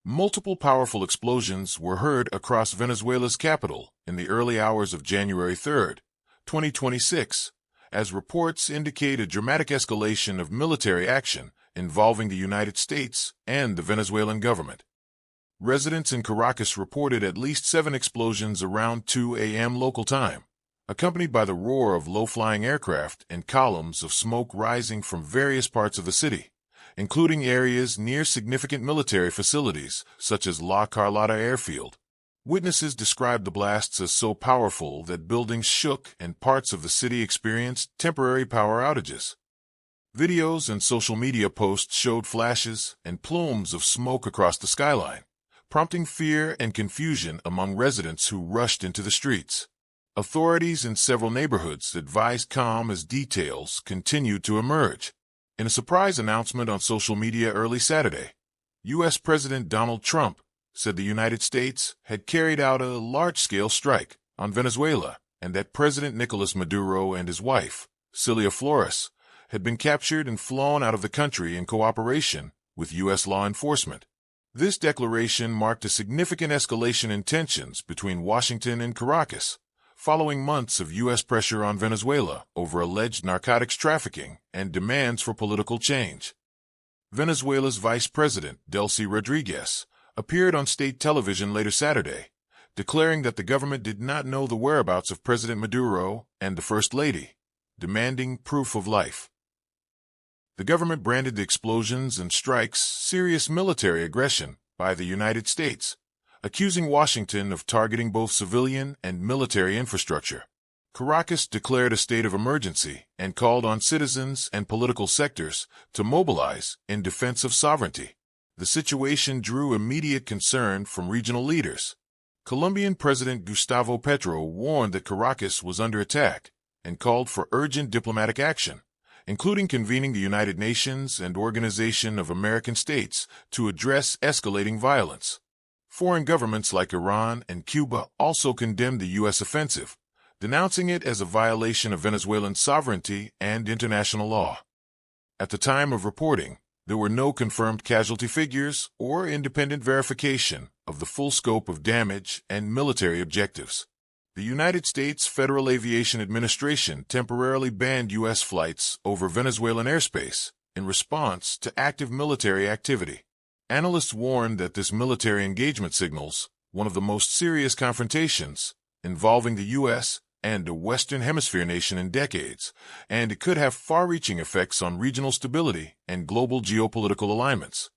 Multiple powerful explosions were heard across Venezuela's capital in the early hours of January 3, 2026, as reports indicate a dramatic escalation of military action involving the United States and the Venezuelan government. Residents in Caracas reported at least 7 explosions around 2 a.m. local time, accompanied by the roar of low-flying aircraft and columns of smoke rising from various parts of the city, including areas near significant military facilities such as La Carlota airfield. Witnesses described the blasts as so powerful that buildings shook and parts of the city experienced temporary power outages. Videos and social media posts showed flashes and plumes of smoke across the skyline, prompting fear and confusion among residents who rushed into the streets. Authorities in several neighborhoods advised calm as details continued to emerge. In a surprise announcement on social media early Saturday, U.S. President Donald Trump said the United States had carried out a large-scale strike on Venezuela and that President Nicolás Maduro and his wife, Cilia Flores, had been captured and flown out of the country in cooperation with U.S. law enforcement. This declaration marked a significant escalation in tensions between Washington and Caracas, following months of U.S. pressure on Venezuela over alleged narcotics trafficking and demands for political change. Venezuela's Vice President, Delcy Rodriguez, appeared on state television later Saturday, declaring that the government did not know the whereabouts of President Maduro and the First Lady, demanding proof of life. The government branded the explosions and strikes serious military aggression by the United States, accusing Washington of targeting both civilian and military infrastructure. Caracas declared a state of emergency and called on citizens and political sectors to mobilize in defense of sovereignty. The situation drew immediate concern from regional leaders. Colombian President Gustavo Petro warned that Caracas was under attack and called for urgent diplomatic action, including convening the United Nations and Organization of American States to address escalating violence. Foreign governments like Iran and Cuba also condemned the U.S. offensive, denouncing it as a violation of Venezuelan sovereignty and international law. At the time of reporting, there were no confirmed casualty figures or independent verification of the full scope of damage and military objectives. The United States Federal Aviation Administration temporarily banned U.S. flights over Venezuelan airspace in response to active military activity. Analysts warn that this military engagement signals one of the most serious confrontations involving the U.S. and a Western Hemisphere nation in decades, and it could have far-reaching effects on regional stability and global geopolitical alignments.